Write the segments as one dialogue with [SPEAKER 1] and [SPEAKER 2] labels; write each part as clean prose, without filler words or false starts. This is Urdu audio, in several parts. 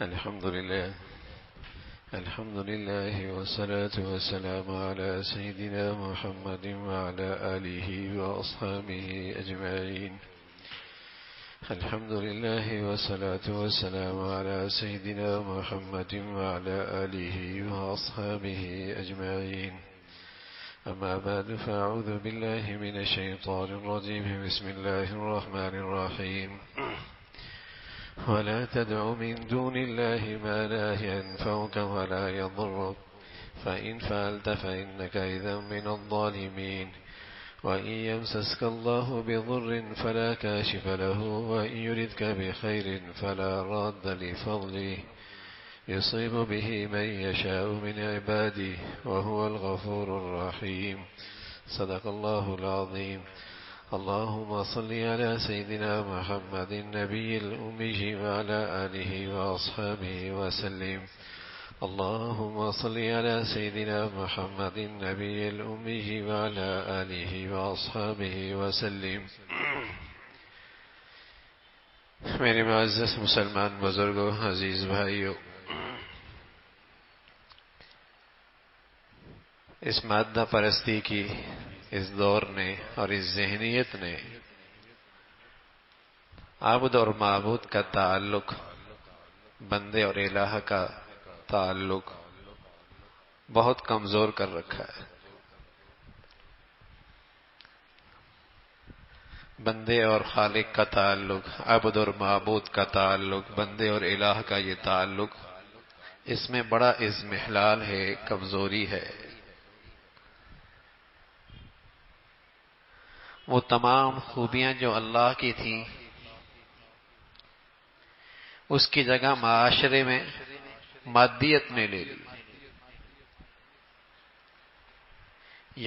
[SPEAKER 1] الحمد لله والصلاة والسلام على سيدنا محمد وعلى آله وأصحابه أجمعين. الحمد لله والصلاة والسلام على سيدنا محمد وعلى آله وأصحابه أجمعين. أما بعد، فأعوذ بالله من الشيطان الرجيم. بسم الله الرحمن الرحيم. ولا تدع من دون الله ما لا ينفعك ولا يضرك، فإن فعلت فإنك إذا من الظالمين. وإن يمسسك الله بضر فلا كاشف له، وإن يردك بخير فلا راد لفضله، يصيب به من يشاء من عباده وهو الغفور الرحيم. صدق الله العظيم. اللهم صل على سيدنا محمد النبي الأمي وعلى آله وأصحابه وسلم. اللهم صل على سيدنا محمد النبي الأمي وعلى آله وأصحابه وسلم. میرے معزز مسلمان بزرگوں، عزیز بھائیوں، اس مادہ پرستی کی اس دور نے اور اس ذہنیت نے عابد اور معبود کا تعلق، بندے اور الہ کا تعلق بہت کمزور کر رکھا ہے. بندے اور خالق کا تعلق، عبد اور معبود کا تعلق، بندے اور الہ کا یہ تعلق، اس میں بڑا اضمحلال ہے، کمزوری ہے. وہ تمام خوبیاں جو اللہ کی تھیں اس کی جگہ معاشرے میں مادیت نے لے لی.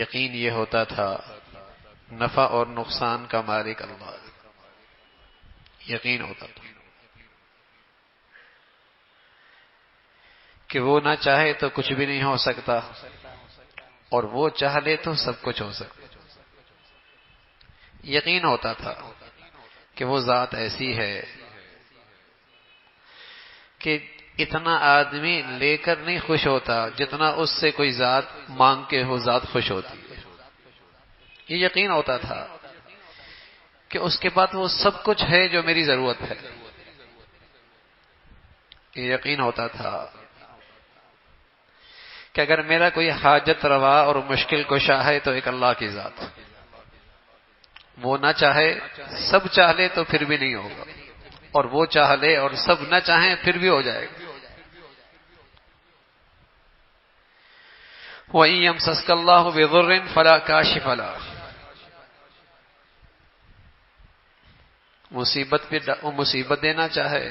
[SPEAKER 1] یقین یہ ہوتا تھا نفع اور نقصان کا مالک اللہ. یقین ہوتا تھا کہ وہ نہ چاہے تو کچھ بھی نہیں ہو سکتا، اور وہ چاہ لے تو سب کچھ ہو سکتا. یقین ہوتا تھا کہ وہ ذات ایسی ہے کہ اتنا آدمی لے کر نہیں خوش ہوتا جتنا اس سے کوئی ذات مانگ کے وہ ذات خوش ہوتی ہے. یہ یقین ہوتا تھا کہ اس کے بعد وہ سب کچھ ہے جو میری ضرورت ہے. یہ یقین ہوتا تھا کہ اگر میرا کوئی حاجت روا اور مشکل کشا ہے تو ایک اللہ کی ذات، وہ نہ چاہے سب چاہ لے تو پھر بھی نہیں ہوگا، اور وہ چاہ لے اور سب نہ چاہیں پھر بھی ہو جائے گا. وَإِن يَمْسَسْكَ اللَّهُ بِضُرٍّ فَلَا كَاشِفَ لَهُ. مصیبت دینا چاہے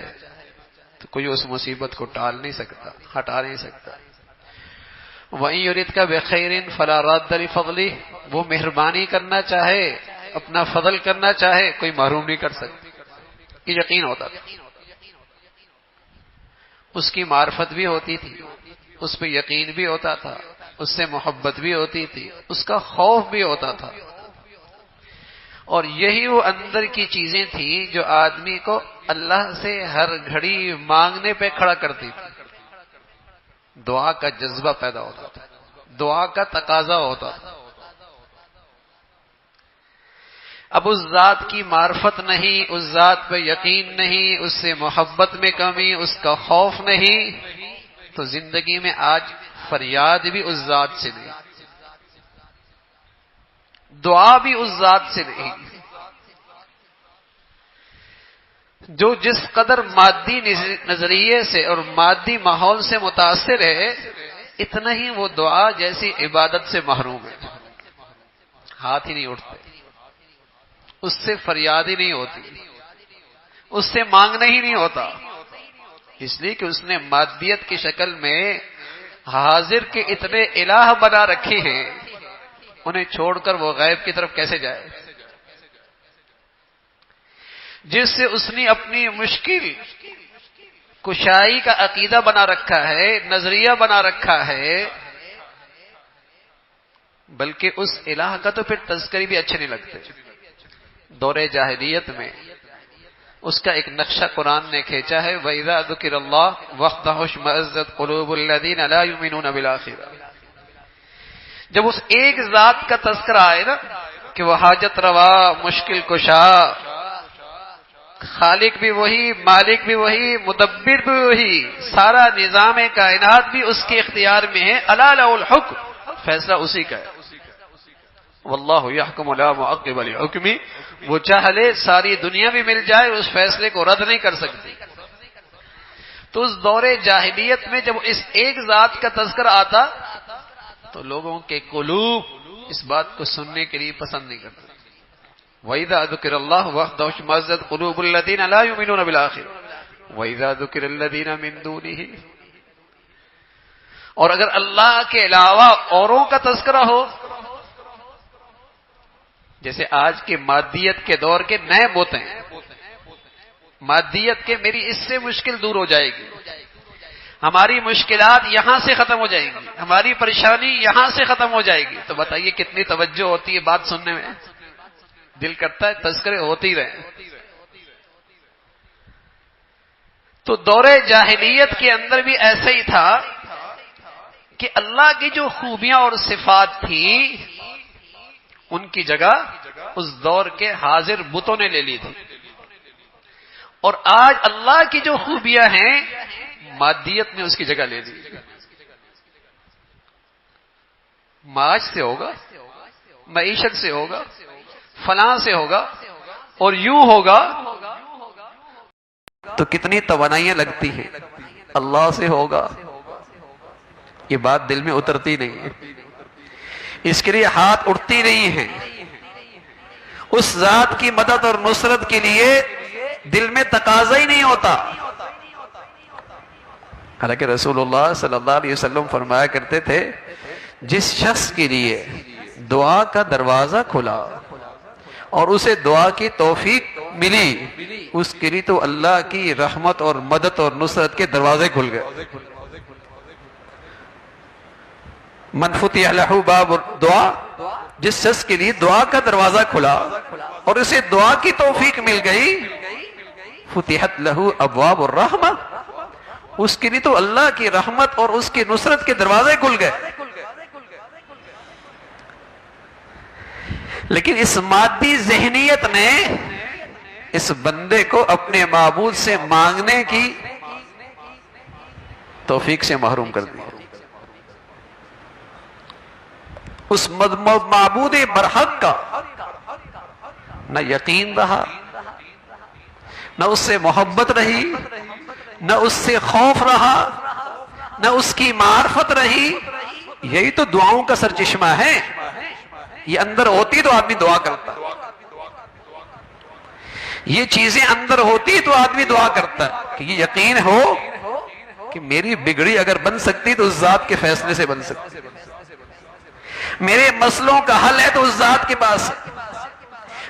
[SPEAKER 1] تو کوئی اس مصیبت کو ٹال نہیں سکتا، ہٹا نہیں سکتا. وَإِن يُرِدْكَ بِخَيْرٍ فَلَا رَادَّ لِفَضْلِهِ. وہ مہربانی کرنا چاہے، اپنا فضل کرنا چاہے، کوئی محروم نہیں کر سکتا. یہ یقین ہوتا تھا. اس کی معرفت بھی ہوتی تھی، اس پہ یقین بھی ہوتا تھا، اس سے محبت بھی ہوتی تھی، اس کا خوف بھی ہوتا تھا. اور یہی وہ اندر کی چیزیں تھیں جو آدمی کو اللہ سے ہر گھڑی مانگنے پہ کھڑا کرتی تھی. دعا کا جذبہ پیدا ہوتا تھا، دعا کا تقاضا ہوتا تھا. اب اس ذات کی معرفت نہیں، اس ذات پہ یقین نہیں، اس سے محبت میں کمی، اس کا خوف نہیں، تو زندگی میں آج فریاد بھی اس ذات سے نہیں، دعا بھی اس ذات سے نہیں. جو جس قدر مادی نظریے سے اور مادی ماحول سے متاثر ہے، اتنا ہی وہ دعا جیسی عبادت سے محروم ہے. ہاتھ ہی نہیں اٹھتے، اس سے فریاد ہی نہیں ہوتی، اس سے مانگنا ہی نہیں ہوتا. اس لیے کہ اس نے مادیت کی شکل میں حاضر کے اتنے الہ بنا رکھے ہیں، انہیں چھوڑ کر وہ غیب کی طرف کیسے جائے؟ جس سے اس نے اپنی مشکل کشائی کا عقیدہ بنا رکھا ہے، نظریہ بنا رکھا ہے، بلکہ اس الہ کا تو پھر تذکرے بھی اچھے نہیں لگتے. دور جاہلیت میں
[SPEAKER 2] اس کا ایک نقشہ قرآن نے کھینچا ہے وَإِذَا ذُكِرَ اللَّهُ وَحْدَهُ اشْمَأَزَّتْ قُلُوبُ الَّذِينَ لَا يُؤْمِنُونَ بِالْآخِرَةِ۔ جب اس ایک ذات کا تذکرہ آئے نا کہ وہ حاجت روا، مشکل کشا، خالق بھی وہی، مالک بھی وہی، مدبر بھی وہی، سارا نظام کائنات بھی اس کے اختیار میں ہے، الا لہ الحکم، فیصلہ اسی کا ہے، واللہ یحکم لا معقب لحکمہ، وہ چاہ لے ساری دنیا بھی مل جائے اس فیصلے کو رد نہیں کر سکتی۔ تو اس دور جاہلیت میں جب اس ایک ذات کا تذکرہ آتا تو لوگوں کے قلوب اس بات کو سننے کے لیے پسند نہیں کرتے۔ وَإِذَا ذُكِرَ اللَّهُ وَحْدَهُ اشْمَأَزَّتْ قُلُوبُ الَّذِينَ لَا يُؤْمِنُونَ بِالْآخِرَةِ وَإِذَا ذُكِرَ الَّذِينَ مِن دُونِهِ، اور اگر اللہ کے علاوہ اوروں کا تذکرہ ہو، جیسے آج کے مادیت کے دور کے نئے بوتے ہیں، مادیت کے میری اس سے مشکل دور ہو جائے گی، ہماری مشکلات یہاں سے ختم ہو جائیں گی، ہماری پریشانی یہاں سے ختم ہو جائے گی، تو بتائیے کتنی توجہ ہوتی ہے بات سننے میں، دل کرتا ہے تذکرے ہوتے ہی رہیں۔ تو دور جاہلیت کے اندر بھی ایسا ہی تھا کہ اللہ کی جو خوبیاں اور صفات تھی ان کی جگہ اس دور کے حاضر بتوں نے لے لی تھی، اور آج اللہ کی جو خوبیاں ہیں مادیت نے اس کی جگہ لے لی۔ معاش سے ہوگا، معیشت سے ہوگا، فلاں سے ہوگا، اور یوں ہوگا، تو کتنی توانائیاں لگتی ہیں، اللہ سے ہوگا، یہ بات دل میں اترتی نہیں ہے، اس کے لیے ہاتھ اٹھتی نہیں ہیں، اس ذات کی مدد اور نصرت کے لیے دل میں تقاضا ہی نہیں ہوتا۔ حالانکہ رسول اللہ صلی اللہ علیہ وسلم فرمایا کرتے تھے جس شخص کے لیے دعا کا دروازہ کھلا اور اسے دعا کی توفیق ملی، اس کے لیے تو اللہ کی رحمت اور مدد اور نصرت کے دروازے کھل گئے۔ من فتح لہ باب دعا، جس شخص کے لیے دعا کا دروازہ کھلا اور اسے دعا کی توفیق مل گئی، فتحت لہ ابواب الرحمہ، اس کے لیے تو اللہ کی رحمت اور اس کی نصرت کے دروازے کھل گئے۔ لیکن اس مادی ذہنیت نے اس بندے کو اپنے معبود سے مانگنے کی توفیق سے محروم کر دیا۔ اس معبود برحق کا نہ یقین رہا، نہ اس سے محبت رہی، نہ اس سے خوف رہا، نہ اس کی معرفت رہی۔ یہی تو دعاؤں کا سرچشمہ ہے، یہ اندر ہوتی تو آدمی دعا کرتا، یہ چیزیں اندر ہوتی تو آدمی دعا کرتا کہ یہ یقین ہو کہ میری بگڑی اگر بن سکتی تو اس ذات کے فیصلے سے بن سکتی، میرے مسئلوں کا حل ہے تو اس ذات کے پاس ہے،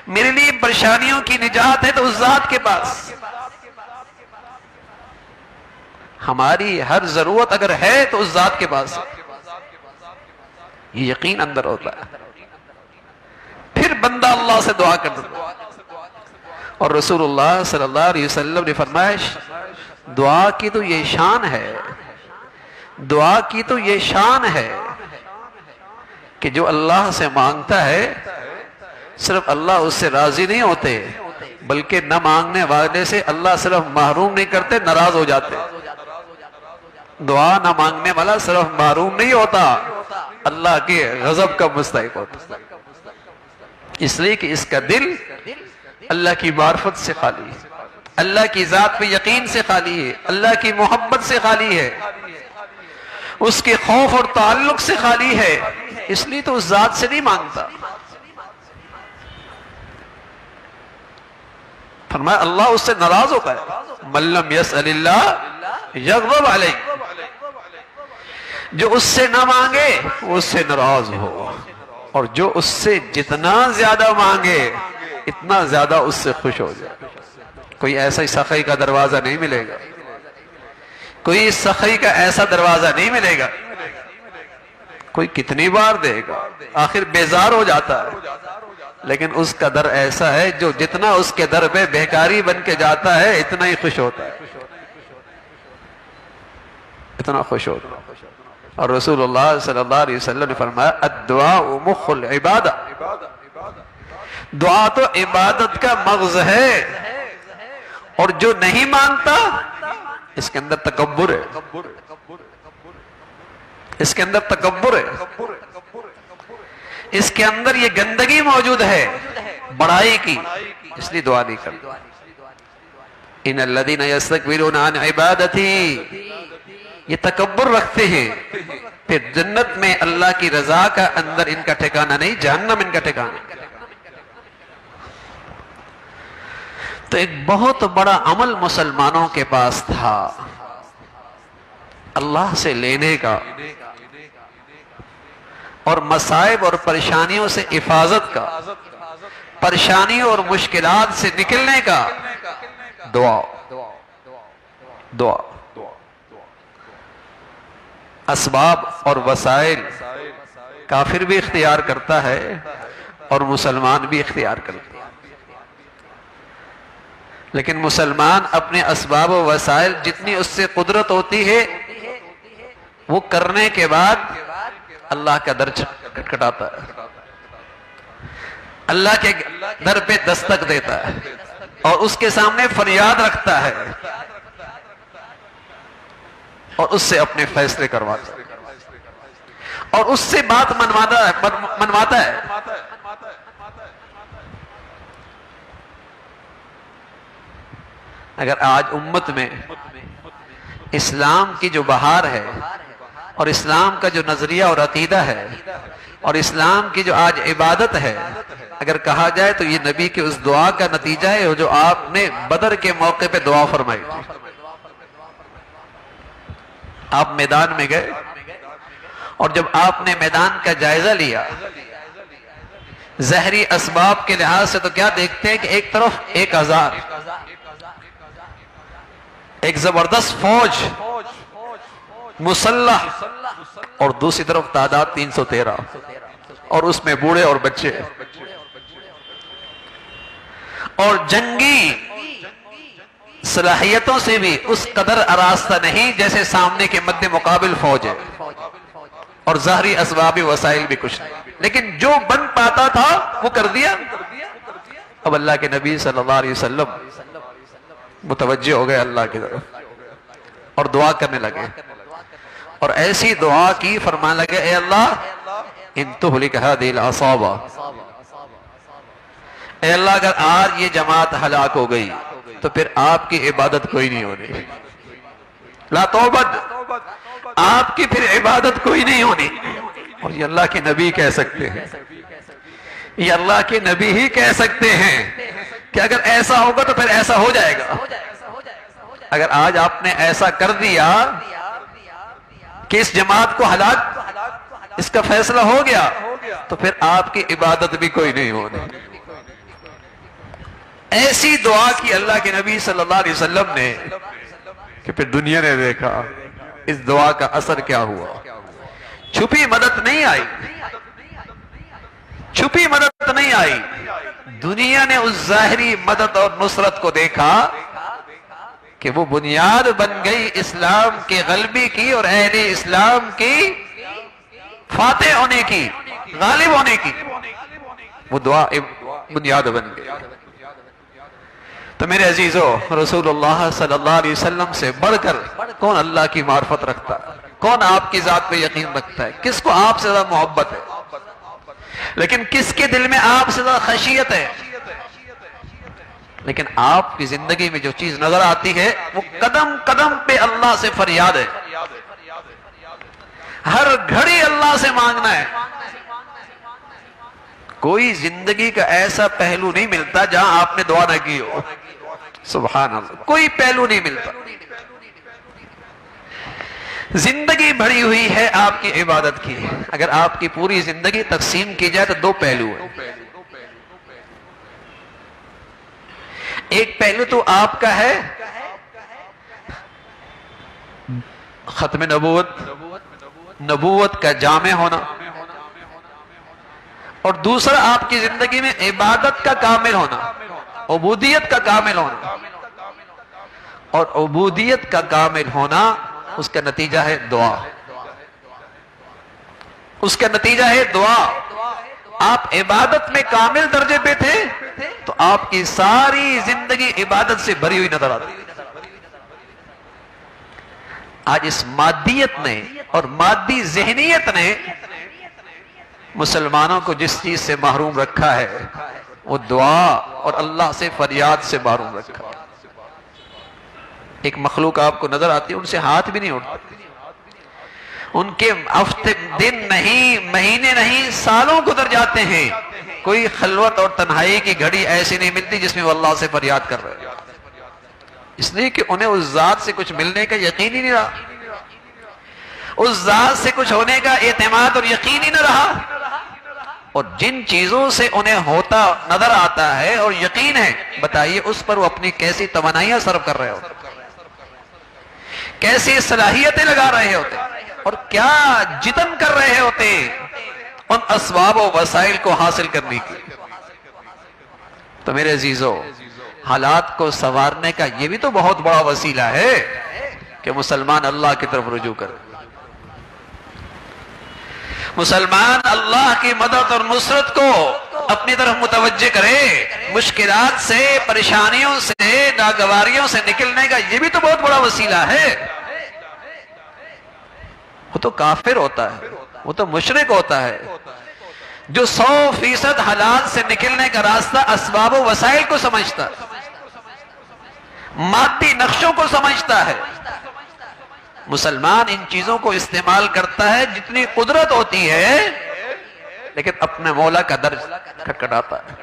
[SPEAKER 2] میرے لیے پریشانیوں کی نجات ہے تو اس ذات کے پاس، ہماری ہر ضرورت اگر ہے تو اس ذات کے پاس ہے، یہ یقین اندر ہوتا ہے، پھر بندہ اللہ سے دعا کرتا ہے۔ اور رسول اللہ صلی اللہ علیہ وسلم نے فرمایا دعا کی تو یہ شان ہے، دعا کی تو یہ شان ہے کہ جو اللہ سے مانگتا ہے صرف اللہ اس سے راضی نہیں ہوتے، بلکہ نہ مانگنے والے سے اللہ صرف محروم نہیں کرتے، ناراض ہو جاتے۔ دعا نہ مانگنے والا صرف محروم نہیں ہوتا، اللہ کے غضب کا مستحق ہوتا، اس لیے کہ اس کا دل اللہ کی معرفت سے خالی ہے، اللہ کی ذات پہ یقین سے خالی ہے، اللہ کی محبت سے خالی ہے، اس کے خوف اور تعلق سے خالی ہے، اس لیے تو اس ذات سے نہیں مانگتا۔ فرمایا اللہ اس سے ناراض ہوتا ہے، من لم یسأل اللہ یغضب علیہ، جو اس سے نہ مانگے وہ اس سے ناراض ہو، اور جو اس سے جتنا زیادہ مانگے اتنا زیادہ اس سے خوش ہو جائے۔ کوئی ایسا سخی کا دروازہ نہیں ملے گا، کوئی سخی کا ایسا دروازہ نہیں ملے گا، کوئی کتنی بار دے گا، آخر بیزار ہو جاتا ہے، لیکن اس کا در ایسا ہے جو جتنا اس کے در پہ بھیکاری بن کے جاتا ہے اتنا ہی خوش ہوتا ہے، اتنا خوش ہوتا ہے۔ اور رسول اللہ صلی اللہ علیہ وسلم نے فرمایا الدعاء مخ العبادہ، دعا تو عبادت کا مغز ہے، اور جو نہیں مانتا اس کے اندر تکبر ہے، اس کے اندر تکبر ہے، اس کے اندر یہ گندگی موجود ہے بڑائی کی، اس لیے دعا نہیں کرتا۔ ان الذین یستکبرون عن عبادتی، یہ تکبر رکھتے ہیں، پھر جنت میں اللہ کی رضا کا اندر ان کا ٹھکانہ نہیں، جہنم ان کا ٹھکانہ۔ تو ایک بہت بڑا عمل مسلمانوں کے پاس تھا اللہ سے لینے کا، اور مصائب اور پریشانیوں سے حفاظت کا، پریشانیوں اور مشکلات سے نکلنے کا، دعا دعا۔ اسباب اور وسائل کافر بھی اختیار کرتا ہے اور مسلمان بھی اختیار کرتا ہے، لیکن مسلمان اپنے اسباب و وسائل جتنی اس سے قدرت ہوتی ہے وہ کرنے کے بعد اللہ کا در کھٹکھٹاتا ہے، اللہ کے در پہ دستک دیتا ہے اور اس کے سامنے فریاد رکھتا ہے اور اس سے اپنے فیصلے کرواتا ہے اور اس سے بات منواتا ہے۔ اگر آج امت میں اسلام کی جو بہار ہے اور اسلام کا جو نظریہ اور عقیدہ ہے اور اسلام کی جو آج عبادت ہے، اگر کہا جائے تو یہ نبی کے اس دعا کا نتیجہ ہے جو آپ نے بدر کے موقع پہ دعا فرمائی تھی۔ آپ میدان میں گئے اور جب آپ نے میدان کا جائزہ لیا، ظاہری اسباب کے لحاظ سے تو کیا دیکھتے ہیں کہ ایک طرف 1000 ایک زبردست فوج مسلح، اور دوسری طرف تعداد 313، اور اس میں بوڑھے اور بچے، اور جنگی صلاحیتوں سے بھی اس قدر آراستہ نہیں جیسے سامنے کے مد مقابل فوج ہے، اور ظاہری اسباب وسائل بھی کچھ نہیں، لیکن جو بن پاتا تھا وہ کر دیا۔ اب اللہ کے نبی صلی اللہ علیہ وسلم متوجہ ہو گئے اللہ کی طرف اور دعا کرنے لگے، اور ایسی دعا کی، فرمانے لگے اے اللہ ان تہلک ہذہ العصابہ، اے اللہ اگر آج یہ جماعت ہلاک ہو گئی تو پھر آپ کی عبادت کوئی نہیں ہونی، لا توبد، آپ کی پھر عبادت کوئی نہیں ہونی۔ اور یہ اللہ کے نبی کہہ سکتے ہیں، یہ اللہ کے نبی ہی کہہ سکتے ہیں کہ اگر ایسا ہوگا تو پھر ایسا ہو جائے گا۔ اگر آج آپ نے ایسا کر دیا کہ اس جماعت کو ہلاک، اس کا فیصلہ ہو گیا، تو پھر آپ کی عبادت بھی کوئی نہیں ہونی۔ ایسی دعا کی اللہ کے نبی صلی اللہ علیہ وسلم نے کہ پھر دنیا نے دیکھا اس دعا کا اثر کیا ہوا۔ چھپی مدد نہیں آئی، چھپی مدد نہیں آئی، دنیا نے اس ظاہری مدد اور نصرت کو دیکھا کہ وہ بنیاد بن گئی اسلام کے غلبے کی اور اہل اسلام کی فاتح ہونے کی، غالب ہونے کی، وہ دعا بنیاد بن گئی۔ تو میرے عزیزو، رسول اللہ صلی اللہ علیہ وسلم سے بڑھ کر کون اللہ کی معرفت رکھتا ہے؟ کون آپ کی ذات پہ یقین رکھتا ہے؟ کس کو آپ سے زیادہ محبت ہے؟ لیکن کس کے دل میں آپ سے زیادہ خشیت ہے؟ لیکن آپ کی زندگی میں جو چیز نظر آتی ہے وہ قدم قدم پہ اللہ سے فریاد ہے، ہر گھڑی اللہ سے مانگنا ہے۔ کوئی زندگی کا ایسا پہلو نہیں ملتا جہاں آپ نے دعا نہ کی ہو، سبحان اللہ، کوئی پہلو نہیں ملتا۔ زندگی بھری ہوئی ہے آپ کی عبادت کی۔ اگر آپ کی پوری زندگی تقسیم کی جائے تو 2 پہلو ہیں۔ ایک پہلو تو آپ کا ہے ختم نبوت، نبوت کا جامع ہونا، اور دوسرا آپ کی زندگی میں عبادت کا کامل ہونا، عبودیت کا کامل ہونا، اور عبودیت کا کامل ہونا اس کا نتیجہ ہے دعا، اس کا نتیجہ ہے دعا۔ آپ عبادت میں کامل درجے پہ تھے تو آپ کی ساری زندگی عبادت سے بھری ہوئی نظر آتی۔ آج اس مادیت نے اور مادی ذہنیت نے مسلمانوں کو جس چیز سے محروم رکھا ہے وہ دعا اور اللہ سے فریاد سے محروم رکھا ہے۔ ایک مخلوق آپ کو نظر آتی ہے، ان سے ہاتھ بھی نہیں اٹھتے، ان کے ہفتے دن نہیں، مہینے نہیں، سالوں گزر جاتے ہیں، کوئی خلوت اور تنہائی کی گھڑی ایسی نہیں ملتی جس میں وہ اللہ سے فریاد کر رہے ہیں، اس لیے کہ انہیں اس ذات سے کچھ ملنے کا یقین ہی نہیں رہا، اس ذات سے کچھ ہونے کا اعتماد اور یقین ہی نہ رہا، اور جن چیزوں سے انہیں ہوتا نظر آتا ہے اور یقین ہے، بتائیے اس پر وہ اپنی کیسی توانائیاں صرف کر رہے ہوتے، کیسی صلاحیتیں لگا رہے ہوتے، اور کیا جتن کر رہے ہوتے ان اسباب و وسائل کو حاصل کرنے کی۔ تو میرے عزیزو، حالات کو سنوارنے کا یہ بھی تو بہت بڑا وسیلہ ہے کہ مسلمان اللہ کی طرف رجوع کرے، مسلمان اللہ کی مدد اور نصرت کو اپنی طرف متوجہ کرے، مشکلات سے، پریشانیوں سے، ناگواریوں سے نکلنے کا یہ بھی تو بہت بڑا وسیلہ ہے۔ وہ تو کافر ہوتا ہے، وہ تو مشرک ہوتا ہے جو 100% حالات سے نکلنے کا راستہ اسباب و وسائل کو سمجھتا ہے، مادی نقشوں کو سمجھتا ہے۔ مسلمان ان چیزوں کو استعمال کرتا ہے جتنی قدرت ہوتی ہے، لیکن اپنے مولا کا در کھٹکھٹاتا ہے،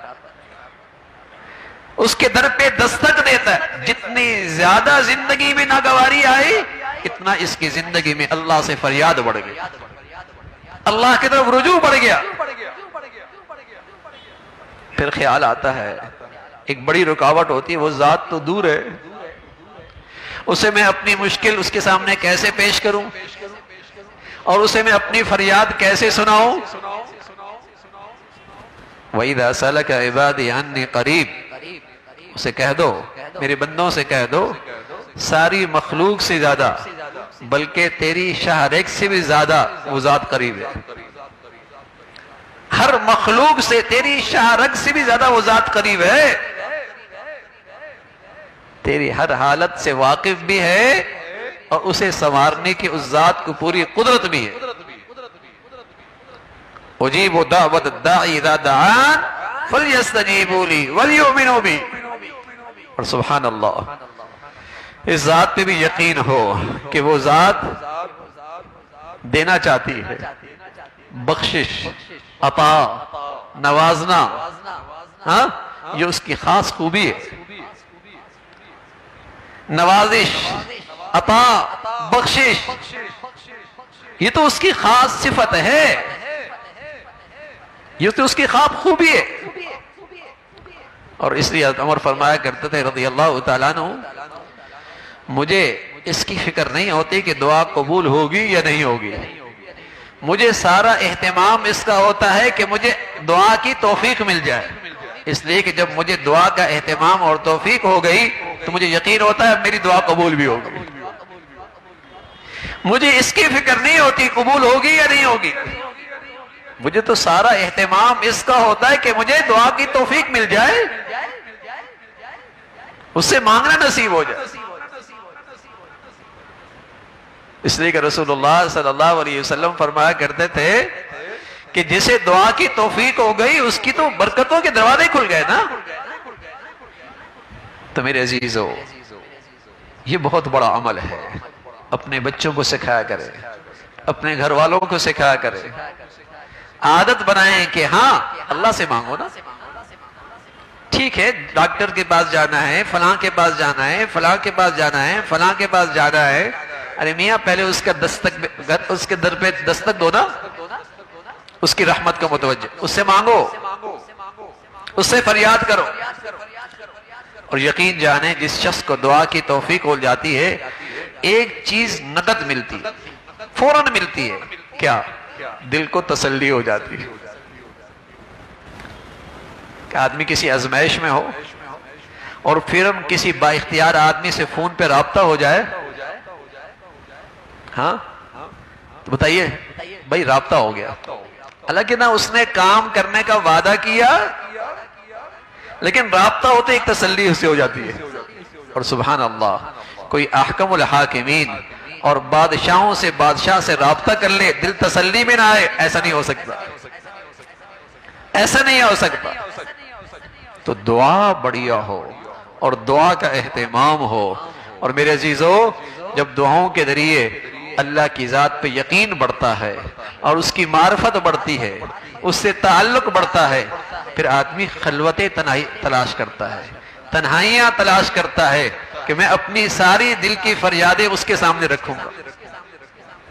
[SPEAKER 2] اس کے در پہ دستک دیتا ہے۔ جتنی زیادہ زندگی میں ناگواری آئی اتنا اس کی زندگی میں اللہ سے فریاد بڑھ گئی، اللہ کی طرف رجوع بڑھ گیا۔ پھر خیال آتا ہے ایک بڑی رکاوٹ ہوتی ہے، وہ ذات تو دور ہے، اسے میں اپنی مشکل اس کے سامنے کیسے پیش کروں، اور اسے میں اپنی فریاد کیسے سناؤں۔ وَإِذَا سَأَلَكَ عِبَادِي عَنِّي قَرِيبٌ، اسے کہہ دو، میرے بندوں سے کہہ دو، ساری مخلوق سے زیادہ بلکہ تیری شہرک سے بھی زیادہ وہ ذات قریب ہے، ہر مخلوق سے تیری شہرک سے بھی زیادہ وہ ذات قریب ہے، تیری ہر حالت سے واقف بھی ہے، اور اسے سنوارنے کی اس ذات کو پوری قدرت بھی ہے۔ اجیب دعوت الداعی اذا دعان فلیستجیبوا لی ولیؤمنوا بی۔ اور سبحان اللہ، اس ذات پہ بھی یقین ہو کہ وہ ذات دینا چاہتی ہے، بخشش، عطا، نوازنا، ہاں یہ اس کی خاص خوبی ہے۔ نوازش، عطا، بخشش، یہ تو اس کی خاص صفت ہے، یہ تو اس کی خاص خوبی ہے۔ اور اس لیے عمر فرمایا کرتے تھے رضی اللہ تعالیٰ عنہ، مجھے اس کی فکر نہیں ہوتی کہ دعا قبول ہوگی یا نہیں ہوگی، مجھے سارا اہتمام اس کا ہوتا ہے کہ مجھے دعا کی توفیق مل جائے، اس لیے کہ جب مجھے دعا کا اہتمام اور توفیق ہو گئی تو مجھے یقین ہوتا ہے میری دعا قبول بھی ہوگی، مجھے اس کی فکر نہیں ہوتی قبول ہوگی یا نہیں ہوگی، مجھے تو سارا اہتمام اس کا ہوتا ہے کہ مجھے دعا کی توفیق مل جائے، اس سے مانگنا نصیب ہو جائے۔ اس لیے کہ رسول اللہ صلی اللہ علیہ وسلم فرمایا کرتے تھے کہ جسے دعا کی توفیق ہو گئی اس کی تو برکتوں کے دروازے کھل گئے نا۔ تو میرے عزیزو، یہ بہت بڑا عمل ہے، اپنے بچوں کو سکھایا کرے، اپنے گھر والوں کو سکھایا کرے، عادت بنائیں کہ ہاں اللہ سے مانگو نا، ٹھیک ہے ڈاکٹر کے پاس جانا ہے، فلاں کے پاس جانا ہے، فلاں کے پاس جانا ہے، فلاں کے پاس جانا ہے، ارے میاں پہلے اس کا اس کے در پہ دستک دو نا، اس کی رحمت کا متوجہ، اس سے مانگو، اس سے فریاد کرو، اور یقین جانے جس شخص کو دعا کی توفیق ہو جاتی ہے ایک چیز نقد ملتی ہے، فوراً ملتی ہے، کیا؟ دل کو تسلی ہو جاتی ہے، کہ آدمی کسی آزمائش میں ہو اور پھر ہم کسی با اختیار آدمی سے فون پہ رابطہ ہو جائے، ہاں تو بتائیے بھائی رابطہ ہو گیا، حالانکہ نہ اس نے کام کرنے کا وعدہ کیا، لیکن رابطہ ہوتے ایک تسلی اس سے ہو جاتی ہے۔ اور سبحان اللہ، کوئی احکم الحاکمین اور بادشاہوں سے بادشاہ سے رابطہ کر لے، دل تسلی میں نہ آئے، ایسا نہیں ہو سکتا، ایسا نہیں ہو سکتا۔ تو دعا بڑھیا ہو اور دعا کا اہتمام ہو، اور میرے عزیزو جب دعاؤں کے ذریعے اللہ کی ذات پہ یقین بڑھتا ہے اور اس کی معرفت بڑھتی ہے، اس سے تعلق بڑھتا ہے، پھر آدمی خلوتیں تلاش کرتا ہے، تنہائیاں تلاش کرتا ہے کہ میں اپنی ساری دل کی فریادیں اس کے سامنے رکھوں گا۔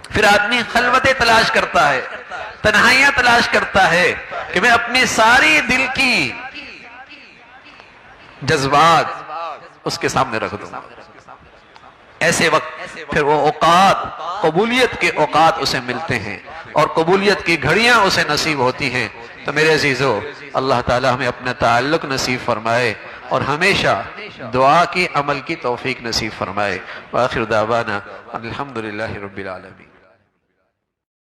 [SPEAKER 2] پھر آدمی خلوتیں تلاش کرتا ہے، تنہائیاں تلاش کرتا ہے کہ میں اپنی ساری دل کی جذبات اس کے سامنے رکھ دوں گا۔ ایسے وقت پھر وہ اوقات، قبولیت کے اوقات اسے ملتے ہیں اور قبولیت کی گھڑیاں اسے نصیب ہوتی ہیں۔ تو میرے عزیزو اللہ تعالی ہمیں اپنا تعلق نصیب فرمائے اور ہمیشہ دعا کی عمل کی توفیق نصیب فرمائے۔ وآخر دعوانا الحمدللہ رب العالمین۔